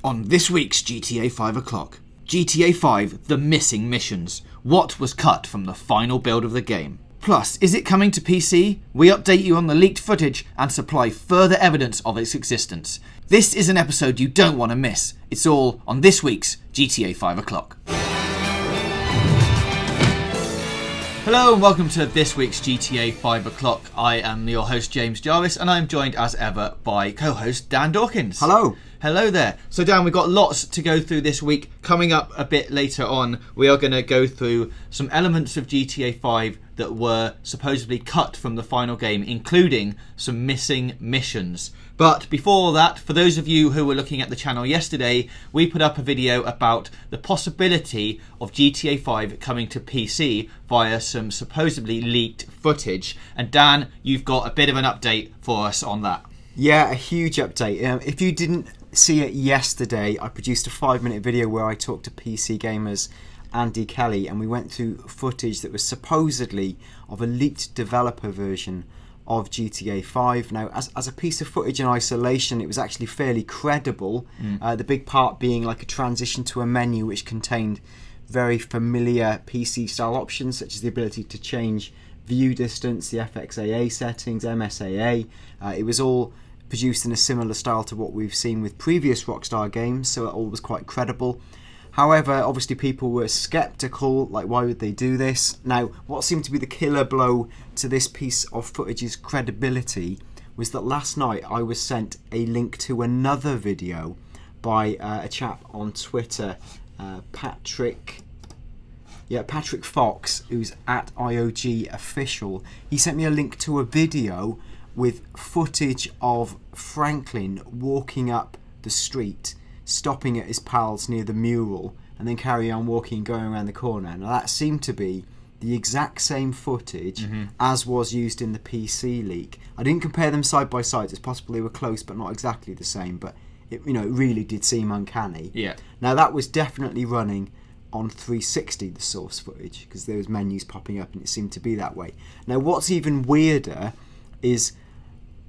On this week's GTA 5 O'Clock, GTA 5 The Missing Missions. What was cut from the final build of the game? Plus, is it coming to PC? We update you on the leaked footage and supply further evidence of its existence. This is an episode you don't want to miss. It's all on this week's GTA 5 O'Clock. Hello and welcome to this week's GTA 5 O'Clock. I am your host James Jarvis and I'm joined as ever by co-host Dan Dawkins. Hello. Hello there. So Dan, we've got lots to go through this week. Coming up a bit later on, we are going to go through some elements of GTA 5 that were supposedly cut from the final game, including some missing missions. But before that, for those of you who were looking at the channel yesterday, we put up a video about the possibility of GTA 5 coming to PC via some supposedly leaked footage. And Dan, you've got a bit of an update for us on that. Yeah, a huge update. If you didn't see it yesterday, I produced a 5-minute video where I talked to PC Gamer's Andy Kelly and we went through footage that was supposedly of a leaked developer version of GTA 5. Now, as a piece of footage in isolation, it was actually fairly credible. The big part being like a transition to a menu which contained very familiar PC style options, such as the ability to change view distance, the FXAA settings, MSAA. It was all produced in a similar style to what we've seen with previous Rockstar games, so it all was quite credible. However, obviously people were sceptical, like why would they do this? Now, what seemed to be the killer blow to this piece of footage's credibility was that last night I was sent a link to another video by a chap on Twitter, Patrick Fox, who's at IOG Official. He sent me a link to a video with footage of Franklin walking up the street, stopping at his pals near the mural, and then carry on walking, going around the corner. Now that seemed to be the exact same footage as was used in the PC leak. I didn't compare them side by side. It's possible they were close but not exactly the same, but it really did seem uncanny. Yeah. Now that was definitely running on 360, the source footage, because there was menus popping up and it seemed to be that way. Now what's even weirder is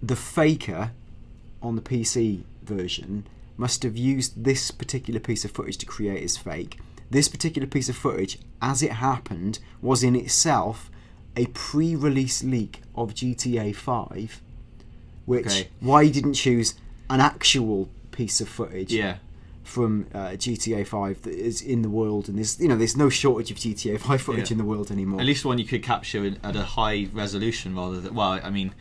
the faker on the PC version must have used this particular piece of footage to create his fake. This particular piece of footage, as it happened, was in itself a pre-release leak of GTA 5, which why he didn't choose an actual piece of footage from GTA 5 that is in the world, and there's no shortage of GTA 5 footage in the world anymore. At least one you could capture at a high resolution rather than,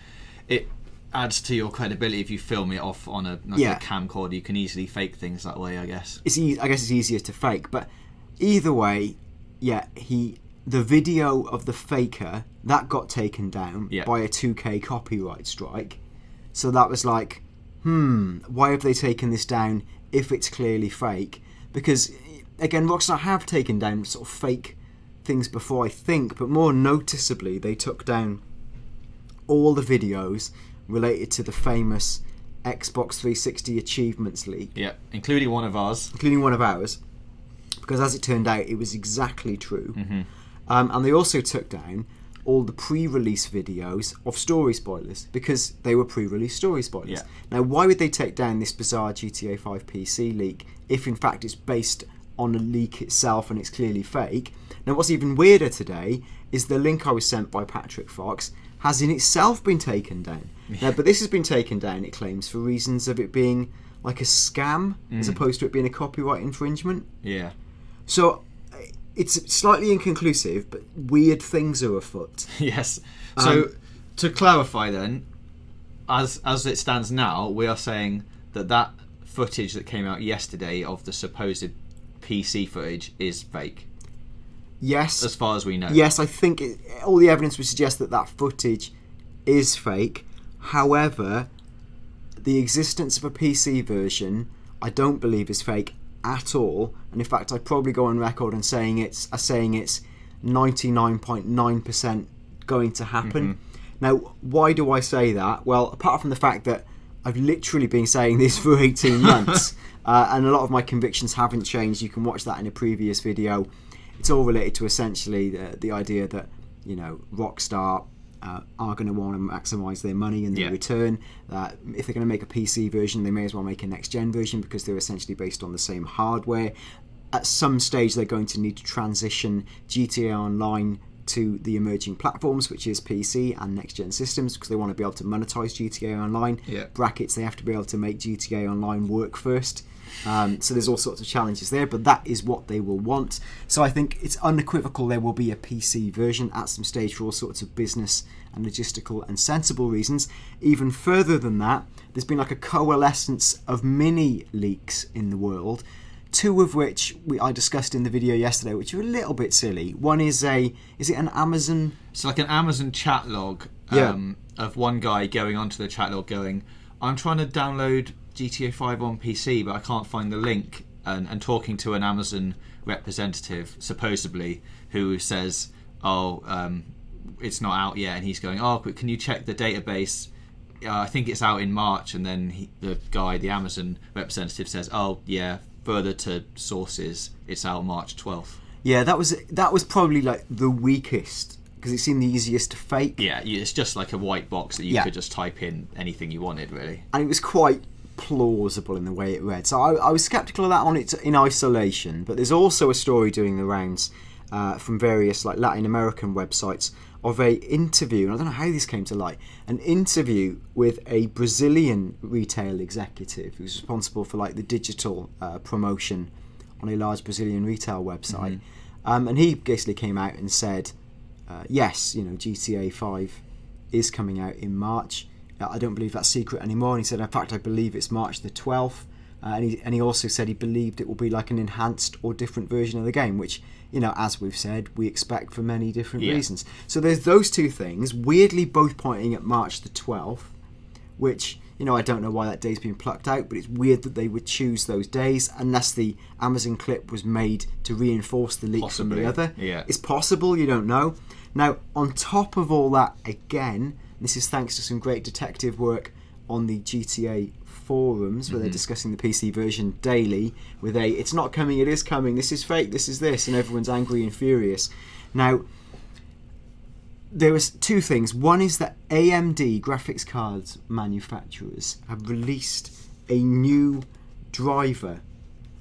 it adds to your credibility if you film it off on a camcorder. You can easily fake things that way, I guess. I guess it's easier to fake, but either way, the video of the faker that got taken down by a 2K copyright strike. So that was like, why have they taken this down if it's clearly fake? Because again, Rockstar have taken down sort of fake things before, I think, but more noticeably, they took down all the videos related to the famous Xbox 360 achievements leak. Yeah, including one of ours. Because as it turned out, it was exactly true. And they also took down all the pre-release videos of story spoilers, because they were pre-release story spoilers. Yeah. Now, why would they take down this bizarre GTA 5 PC leak if in fact it's based on a leak itself and it's clearly fake? Now, what's even weirder today is the link I was sent by Patrick Fox has in itself been taken down. Now, but this has been taken down, it claims, for reasons of it being like a scam as opposed to it being a copyright infringement. Yeah. So it's slightly inconclusive, but weird things are afoot. Yes. So to clarify then, as it stands now, we are saying that footage that came out yesterday of the supposed PC footage is fake. Yes. As far as we know. Yes, I think all the evidence would suggest that footage is fake. However, the existence of a PC version, I don't believe is fake at all. And in fact, I'd probably go on record and saying it's 99.9% going to happen. Now, why do I say that? Well, apart from the fact that I've literally been saying this for 18 months, and a lot of my convictions haven't changed. You can watch that in a previous video. It's all related to essentially the idea that Rockstar are going to want to maximise their money and their return. If they're going to make a PC version, they may as well make a next-gen version because they're essentially based on the same hardware. At some stage, they're going to need to transition GTA Online to the emerging platforms, which is PC and next-gen systems, because they want to be able to monetize GTA Online. Brackets, they have to be able to make GTA Online work first. So there's all sorts of challenges there, but that is what they will want. So I think it's unequivocal there will be a PC version at some stage for all sorts of business and logistical and sensible reasons. Even further than that, there's been like a coalescence of mini leaks in the world, two of which I discussed in the video yesterday, which are a little bit silly. One is is it an Amazon? It's like an Amazon chat log of one guy going onto the chat log going, I'm trying to download GTA 5 on PC, but I can't find the link, and talking to an Amazon representative, supposedly, who says, it's not out yet, and he's going, but can you check the database? I think it's out in March, and then the Amazon representative says, further to sources, it's out March 12th. Yeah, that was probably like the weakest, because it seemed the easiest to fake. Yeah, it's just like a white box that you could just type in anything you wanted, really. And it was quite plausible in the way it read. So I was sceptical of that on it in isolation, but there's also a story doing the rounds from various like Latin American websites of a interview, and I don't know how this came to light, an interview with a Brazilian retail executive who's responsible for like the digital promotion on a large Brazilian retail website. And he basically came out and said, yes, GTA 5 is coming out in March. I don't believe that's secret anymore. And he said, in fact, I believe it's March the 12th. And he also said he believed it will be like an enhanced or different version of the game, which, as we've said, we expect for many different reasons. So there's those two things, weirdly both pointing at March the 12th, which, I don't know why that day's been plucked out, but it's weird that they would choose those days, unless the Amazon clip was made to reinforce the leak from the other. Yeah. It's possible, you don't know. Now, on top of all that, again, this is thanks to some great detective work on the GTA forums, where they're discussing the PC version daily with it's not coming, it is coming, this is fake, this is this, and everyone's angry and furious. Now, there was two things. One is that AMD graphics cards manufacturers have released a new driver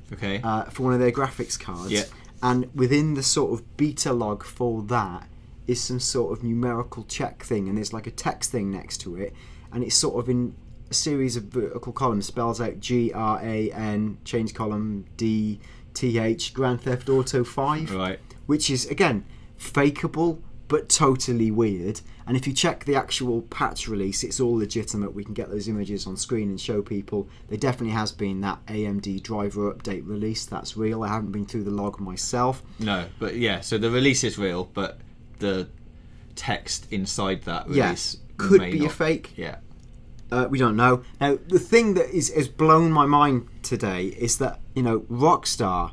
for one of their graphics cards, and within the sort of beta log for that is some sort of numerical check thing, and there's like a text thing next to it, and it's sort of in a series of vertical columns, spells out GRAN, change column DTH, Grand Theft Auto 5, right, which is again fakeable but totally weird. And if you check the actual patch release, it's all legitimate. We can get those images on screen and show people. There definitely has been that AMD driver update release. That's real. I haven't been through the log myself. No, but so the release is real, but the text inside that release could be a fake. We don't know. Now, the thing that has blown my mind today is that, Rockstar,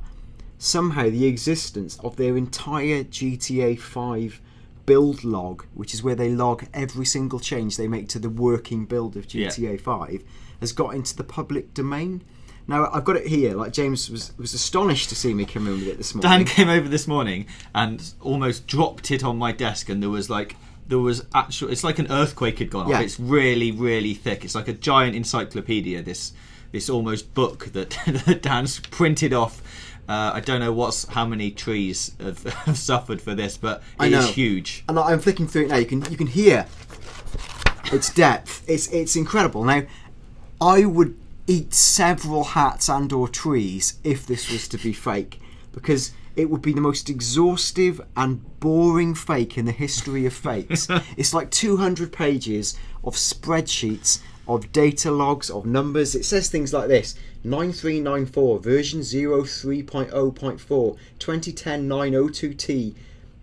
somehow the existence of their entire GTA 5 build log, which is where they log every single change they make to the working build of GTA 5, has got into the public domain. Now, I've got it here. Like, James was astonished to see me come in with it this morning. Dan came over this morning and almost dropped it on my desk, and there was actual, it's like an earthquake had gone off. It's really, really thick. It's like a giant encyclopedia, this almost book that Dan's printed off. I don't know how many trees have suffered for this, but it is huge. And I'm flicking through it now. You can hear its depth. It's incredible. Now, I would eat several hats and or trees if this was to be fake, because it would be the most exhaustive and boring fake in the history of fakes. It's like 200 pages of spreadsheets, of data logs, of numbers. It says things like this: 9394 version 03.0.4 2010 902T,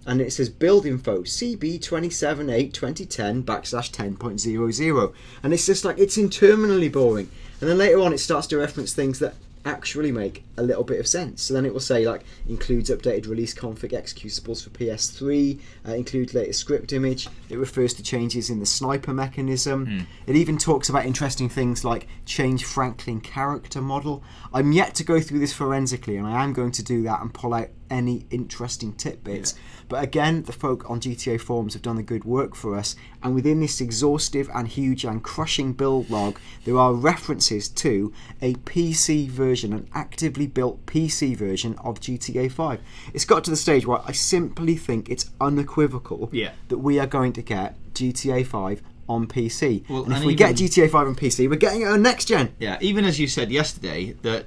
and it says build info CB 278 2010 /10.00, and it's just like, it's interminably boring. And then later on it starts to reference things that actually make a little bit of sense. So then it will say like includes updated release config executables for PS3, includes latest script image. It refers to changes in the sniper mechanism. It even talks about interesting things like change Franklin character model. I'm yet to go through this forensically, and I am going to do that and pull out any interesting tidbits. But again, the folk on GTA forums have done the good work for us, and within this exhaustive and huge and crushing build log, there are references to a PC version, an actively built PC version of GTA 5. It's got to the stage where I simply think it's unequivocal that we are going to get GTA 5 on PC. Well, and if we get GTA 5 on PC, we're getting it on next gen. Yeah, even as you said yesterday, that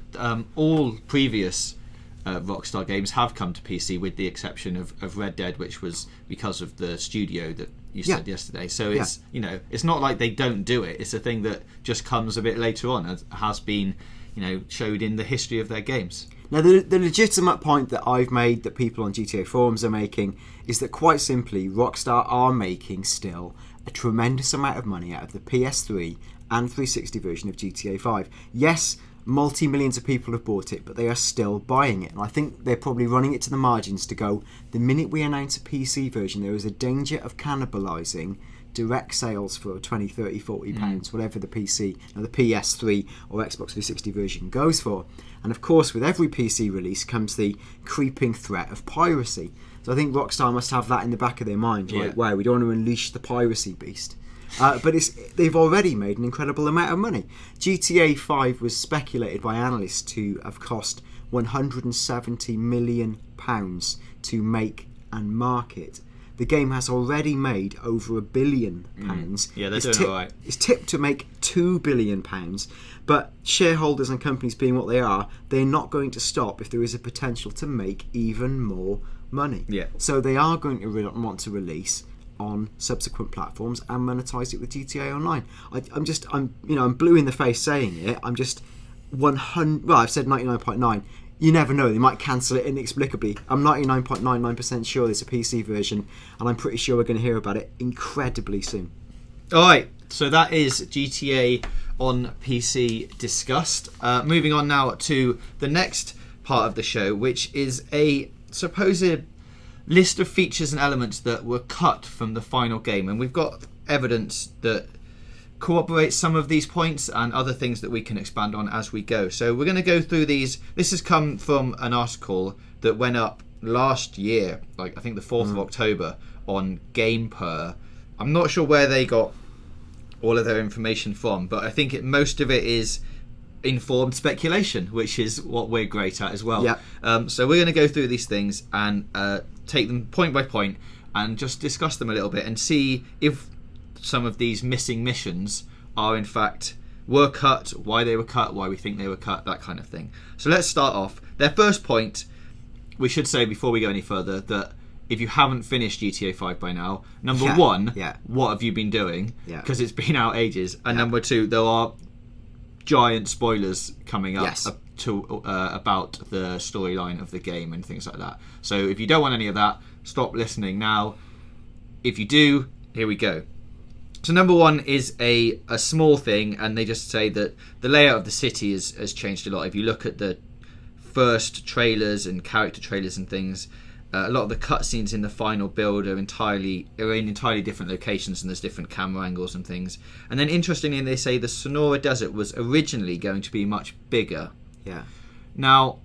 all previous Rockstar games have come to PC, with the exception of Red Dead, which was because of the studio that you said yesterday. So it's it's not like they don't do it. It's a thing that just comes a bit later on, as has been showed in the history of their games. Now, the legitimate point that I've made, that people on GTA forums are making, is that quite simply Rockstar are making still a tremendous amount of money out of the PS3 and 360 version of GTA 5. Yes, multi-millions of people have bought it, but they are still buying it. And I think they're probably running it to the margins to go, the minute we announce a PC version, there is a danger of cannibalising direct sales for 20, 30, 40 pounds, whatever the PC, the PS3 or Xbox 360 version goes for. And of course, with every PC release comes the creeping threat of piracy. So I think Rockstar must have that in the back of their mind, like, wow, we don't want to unleash the piracy beast. But they've already made an incredible amount of money. GTA 5 was speculated by analysts to have cost £170 million to make and market. The game has already made over £1 billion. Yeah, they're doing all right. It's tipped to make £2 billion. But shareholders and companies being what they are, they're not going to stop if there is a potential to make even more money. Yeah. So they are going to want to release on subsequent platforms and monetize it with GTA Online. I'm blue in the face saying it. I'm just 100. Well, I've said 99.9. You never know, they might cancel it inexplicably. I'm 99.99% sure there's a PC version, and I'm pretty sure we're going to hear about it incredibly soon. Alright, so that is GTA on PC discussed. Moving on now to the next part of the show, which is a supposed list of features and elements that were cut from the final game. And we've got evidence that corroborates some of these points and other things that we can expand on as we go. So we're going to go through these. This has come from an article that went up last year, like I think the 4th of October, on GamePer. I'm not sure where they got all of their information from, but I think most of it is informed speculation, which is what we're great at as well. Yeah. So we're going to go through these things and take them point by point and just discuss them a little bit and see if some of these missing missions are in fact were cut, why they were cut, why we think they were cut, that kind of thing. So let's start off. Their first point, we should say before we go any further, that if you haven't finished GTA 5 by now, number one, what have you been doing? Because it's been out ages. And number two, there are giant spoilers coming up about the storyline of the game and things like that. So if you don't want any of that, stop listening now. If you do, here we go. So number one is a small thing, and they just say that the layout of the city has changed a lot. If you look at the first trailers and character trailers and things, a lot of the cutscenes in the final build are in entirely different locations, and there's different camera angles and things. And then interestingly, they say the Sonora Desert was originally going to be much bigger. Yeah. Now,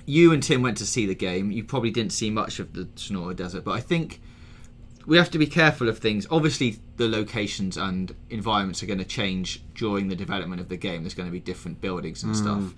you and Tim went to see the game. You probably didn't see much of the Sonora Desert, but I think we have to be careful of things. Obviously, the locations and environments are going to change during the development of the game. There's going to be different buildings and stuff.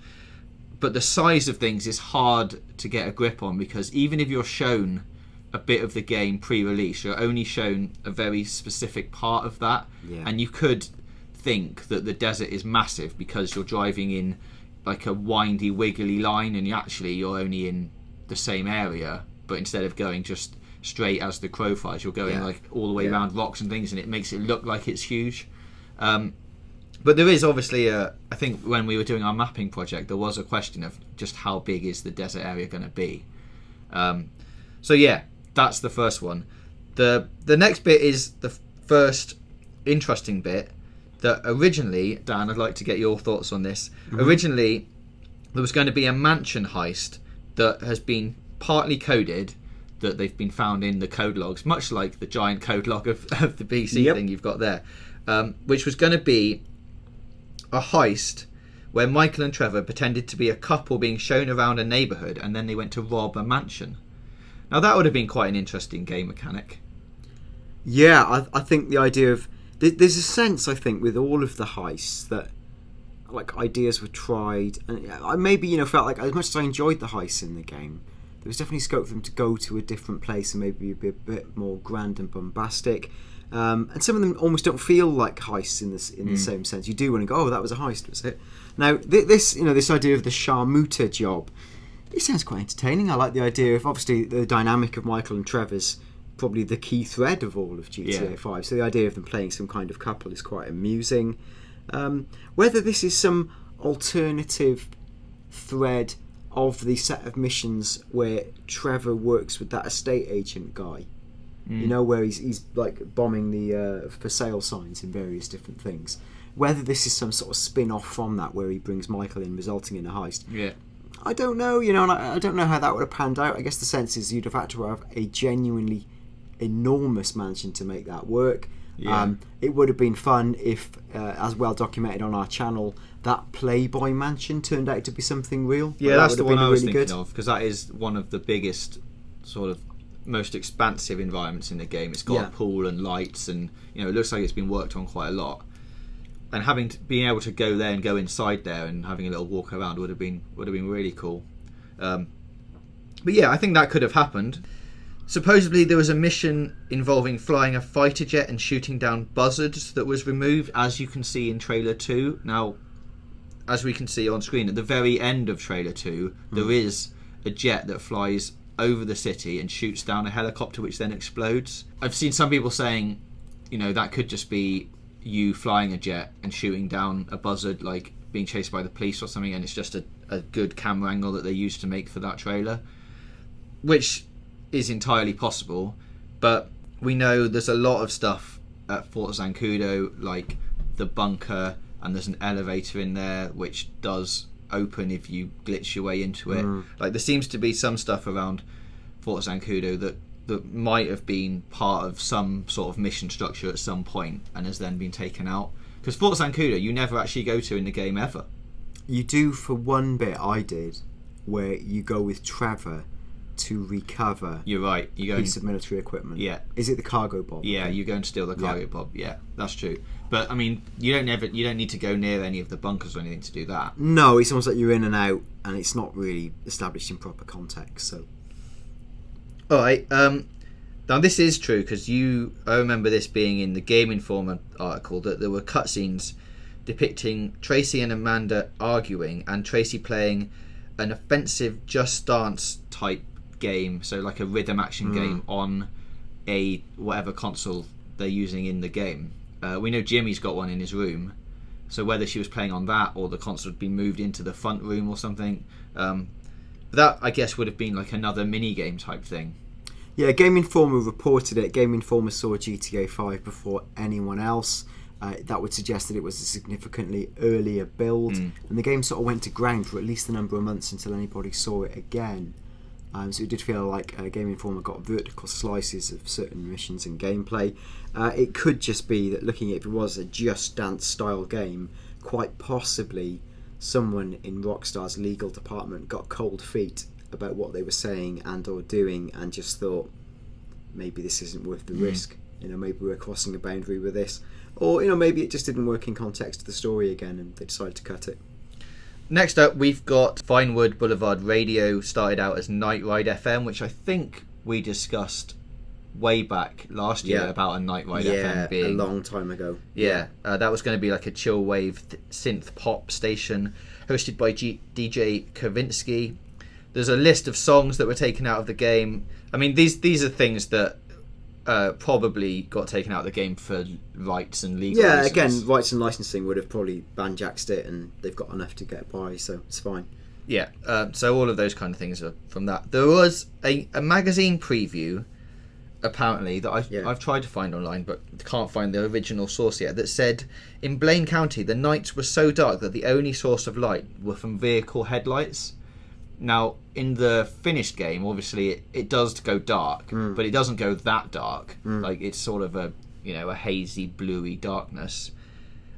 But the size of things is hard to get a grip on, because even if you're shown a bit of the game pre-release, you're only shown a very specific part of that. Yeah. And you could think that the desert is massive because you're driving in like a windy, wiggly line, and you're only in the same area, but instead of going just straight as the crow flies, you're going like all the way around rocks and things, and it makes it look like it's huge. But there is obviously I think when we were doing our mapping project, there was a question of just how big is the desert area going to be. So yeah, that's the first one. The next bit is the first interesting bit that originally, Dan, I'd like to get your thoughts on this. Originally, there was going to be a mansion heist that has been partly coded, that they've been found in the code logs, much like the giant code log of the PC thing you've got there, which was going to be a heist where Michael and Trevor pretended to be a couple being shown around a neighbourhood, and then they went to rob a mansion. Now that would have been quite an interesting game mechanic. Yeah, I think the idea of... There's a sense, I think, with all of the heists that like ideas were tried, and I maybe felt like, as much as I enjoyed the heists in the game, there was definitely scope for them to go to a different place and maybe be a bit more grand and bombastic. And some of them almost don't feel like heists in the same sense. You do want to go, oh, that was a heist, was it? Now this idea of the Sharmuta job, it sounds quite entertaining. I like the idea of, obviously, the dynamic of Michael and Trevor's probably the key thread of all of GTA 5. So the idea of them playing some kind of couple is quite amusing. Whether this is some alternative thread of the set of missions where Trevor works with that estate agent guy, where he's like bombing the for sale signs in various different things. Whether this is some sort of spin-off from that where he brings Michael in, resulting in a heist. Yeah. I don't know, and I don't know how that would have panned out. I guess the sense is you'd have had to have a genuinely enormous mansion to make that work. Yeah. It would have been fun if, as well documented on our channel, that Playboy mansion turned out to be something real. Yeah, that's the one I was thinking of, because that is one of the biggest, sort of most expansive environments in the game. It's got a pool and lights, and it looks like it's been worked on quite a lot. And being able to go there and go inside there and having a little walk around would have been really cool. But yeah, I think that could have happened. Supposedly there was a mission involving flying a fighter jet and shooting down buzzards that was removed, as you can see in trailer 2. Now, as we can see on screen, at the very end of trailer 2, there is a jet that flies over the city and shoots down a helicopter, which then explodes. I've seen some people saying, that could just be you flying a jet and shooting down a buzzard, like being chased by the police or something, and it's just a good camera angle that they used to make for that trailer, which is entirely possible. But we know there's a lot of stuff at Fort Zancudo, like the bunker, and there's an elevator in there which does open if you glitch your way into it. Like, there seems to be some stuff around Fort Zancudo that might have been part of some sort of mission structure at some point and has then been taken out, because Fort Zancudo you never actually go to in the game ever. You do for one bit, I did, where you go with Trevor to recover. You're right. You go piece of military equipment. Yeah. Is it the cargo bob? Yeah, you go and steal the cargo bob. Yeah, that's true. But I mean, you don't need to go near any of the bunkers or anything to do that. No, it's almost like you're in and out, and it's not really established in proper context. So. All right. Now this is true, because I remember this being in the Game Informer article, that there were cutscenes depicting Tracy and Amanda arguing, and Tracy playing an offensive Just Dance type game, so like a rhythm action game on a whatever console they're using in the game. We know Jimmy's got one in his room, so whether she was playing on that or the console had been moved into the front room or something, that I guess would have been like another mini game type thing. Yeah, Game Informer reported it. Game Informer saw GTA 5 before anyone else. That would suggest that it was a significantly earlier build, and the game sort of went to ground for at least a number of months until anybody saw it again. So it did feel like Game Informer got vertical slices of certain missions and gameplay. It could just be that, looking at if it was a Just Dance style game, quite possibly someone in Rockstar's legal department got cold feet about what they were saying and or doing, and just thought, maybe this isn't worth the risk. Maybe we're crossing a boundary with this. Or, maybe it just didn't work in context of the story again and they decided to cut it. Next up, we've got Vinewood Boulevard Radio, started out as Night Ride FM, which I think we discussed way back last year about a Night Ride FM being... a long time ago. Yeah, that was going to be like a chill wave synth pop station hosted by DJ Kavinsky. There's a list of songs that were taken out of the game. I mean, these are things that probably got taken out of the game for rights and legal reasons. Again, rights and licensing would have probably banjaxed it, and they've got enough to get by, so it's fine. Yeah, so all of those kind of things are from that. There was a magazine preview apparently, that I've tried to find online but can't find the original source yet, that said in Blaine County the nights were so dark that the only source of light were from vehicle headlights. Now, in the finished game, obviously it does go dark, but it doesn't go that dark. Like, it's sort of a hazy, bluey darkness.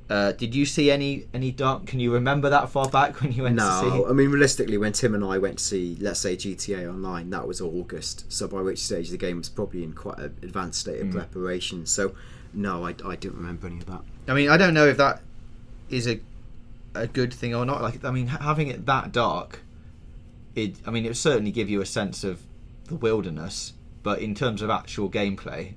Did you see any dark? Can you remember that far back when you went to see? No, I mean, realistically, when Tim and I went to see, let's say, GTA Online, that was August, so by which stage the game was probably in quite an advanced state of preparation. So, no, I don't remember any of that. I mean, I don't know if that is a good thing or not. Like, I mean, having it that dark, it would certainly give you a sense of the wilderness, but in terms of actual gameplay,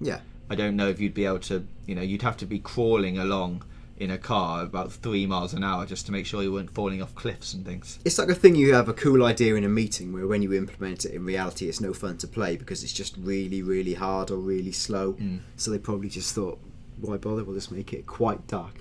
I don't know if you'd be able to, you'd have to be crawling along in a car about 3 miles an hour just to make sure you weren't falling off cliffs and things. It's like a thing you have a cool idea in a meeting where when you implement it in reality it's no fun to play because it's just really, really hard or really slow. So they probably just thought, why bother, we'll just make it quite dark.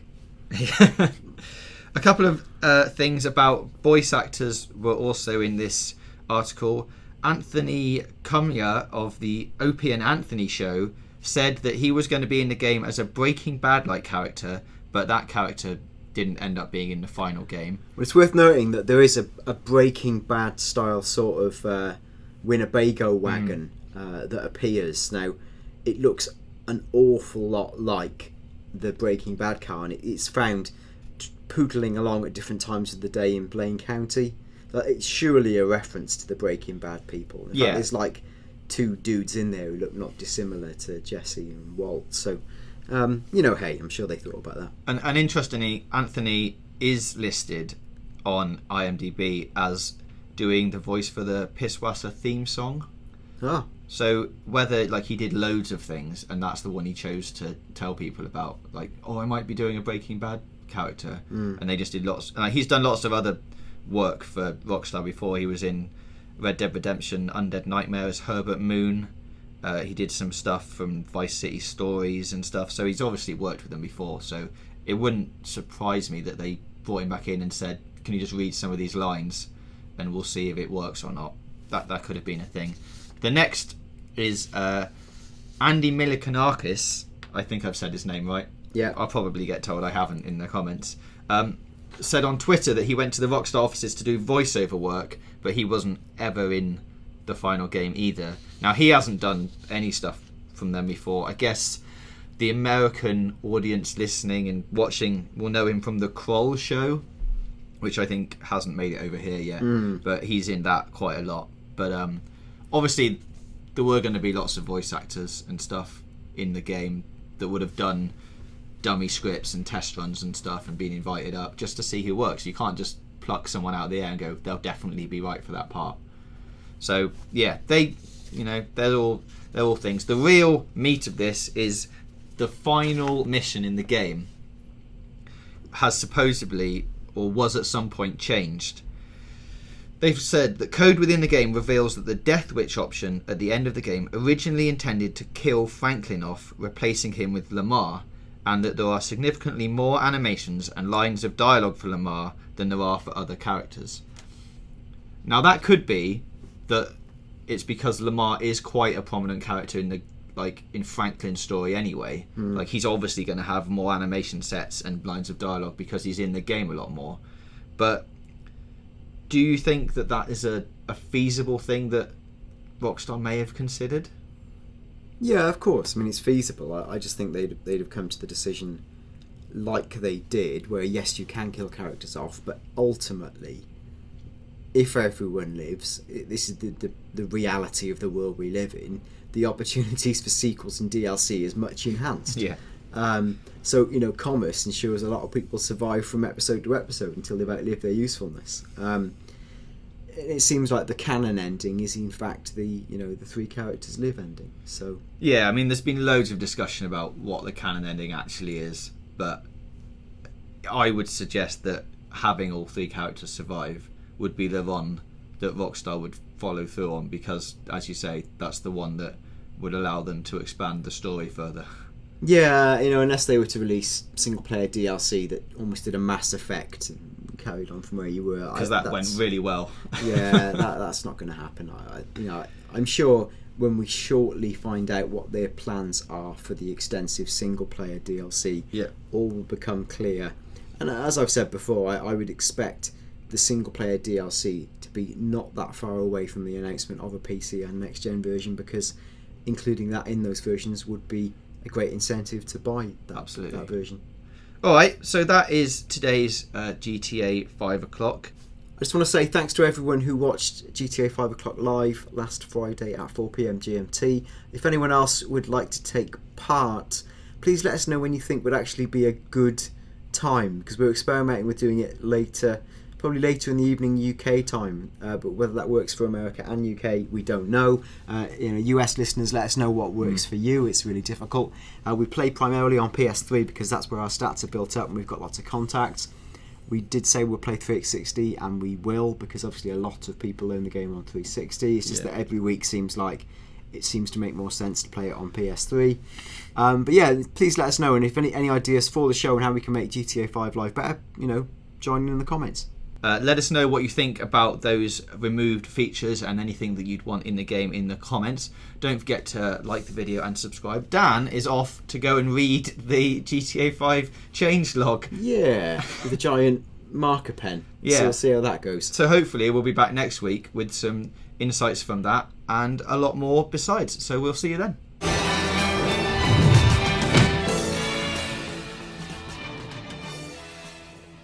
A couple of things about voice actors were also in this article. Anthony Cumia of the Opie and Anthony show said that he was going to be in the game as a Breaking Bad-like character, but that character didn't end up being in the final game. Well, it's worth noting that there is a Breaking Bad style sort of Winnebago wagon that appears. Now, it looks an awful lot like the Breaking Bad car, and it's found poodling along at different times of the day in Blaine County. It's surely a reference to the Breaking Bad people. In fact, there's like 2 dudes in there who look not dissimilar to Jesse and Walt. So, hey, I'm sure they thought about that. And interestingly, Anthony is listed on IMDb as doing the voice for the Pisswasser theme song. Ah. So whether he did loads of things and that's the one he chose to tell people about, I might be doing a Breaking Bad character, and they just did lots. He's done lots of other work for Rockstar before. He was in Red Dead Redemption, Undead Nightmare as Herbert Moon. He did some stuff from Vice City Stories and stuff, so he's obviously worked with them before. So it wouldn't surprise me that they brought him back in and said, can you just read some of these lines and we'll see if it works or not. That could have been a thing. The next is Andy Milonakis. I think I've said his name right. Yeah. I'll probably get told I haven't in the comments. Said on Twitter that he went to the Rockstar offices to do voiceover work, but he wasn't ever in the final game either. Now, he hasn't done any stuff from them before. I guess the American audience listening and watching will know him from the Kroll show, which I think hasn't made it over here yet, but he's in that quite a lot. But obviously there were going to be lots of voice actors and stuff in the game that would have done dummy scripts and test runs and stuff and been invited up just to see who works. You can't just pluck someone out of the air and go, they'll definitely be right for that part. So yeah, they're all things. The real meat of this is the final mission in the game has supposedly, or was at some point, changed. They've said that code within the game reveals that the Death Witch option at the end of the game originally intended to kill Franklin off, replacing him with Lamar, and that there are significantly more animations and lines of dialogue for Lamar than there are for other characters. Now, that could be that it's because Lamar is quite a prominent character in the in Franklin's story anyway. He's obviously going to have more animation sets and lines of dialogue because he's in the game a lot more. But do you think that is a feasible thing that Rockstar may have considered? Yeah, of course. I mean, it's feasible. I just think they'd have come to the decision like they did, where yes, you can kill characters off, but ultimately, if everyone lives, this is the reality of the world we live in, the opportunities for sequels and DLC is much enhanced. Yeah. So, commerce ensures a lot of people survive from episode to episode until they've outlived their usefulness. It seems like the canon ending is in fact the 3 characters live ending. So yeah, I mean, there's been loads of discussion about what the canon ending actually is, but I would suggest that having all 3 characters survive would be the one that Rockstar would follow through on, because, as you say, that's the one that would allow them to expand the story further. Yeah, unless they were to release single player DLC that almost did a Mass Effect, carried on from where you were. Because that went really well. Yeah, that's not going to happen. I'm sure when we shortly find out what their plans are for the extensive single-player DLC, all will become clear. And as I've said before, I would expect the single-player DLC to be not that far away from the announcement of a PC and next-gen version, because including that in those versions would be a great incentive to buy that version. Alright, so that is today's GTA 5 o'clock. I just want to say thanks to everyone who watched GTA 5 o'clock live last Friday at 4pm GMT. If anyone else would like to take part, please let us know when you think would actually be a good time, because we're experimenting with doing it later, probably later in the evening UK time, but whether that works for America and UK, we don't know. US listeners, let us know what works for you. It's really difficult. We play primarily on PS3 because that's where our stats are built up and we've got lots of contacts. We did say we'll play 360, and we will, because obviously a lot of people learn the game on 360. It's just that every week seems to make more sense to play it on PS3. But yeah, please let us know, and if any ideas for the show and how we can make GTA 5 live better, join in the comments. Let us know what you think about those removed features and anything that you'd want in the game in the comments. Don't forget to like the video and subscribe. Dan is off to go and read the GTA 5 changelog. Yeah, with a giant marker pen. Yeah. So we'll see how that goes. So hopefully we'll be back next week with some insights from that and a lot more besides. So we'll see you then.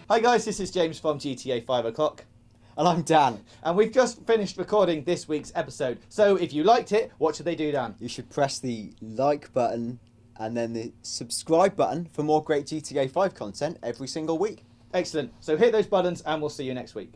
Hi guys, this is James from GTA 5 o'clock. And I'm Dan. And we've just finished recording this week's episode. So if you liked it, what should they do, Dan? You should press the like button and then the subscribe button for more great GTA 5 content every single week. Excellent. So hit those buttons and we'll see you next week.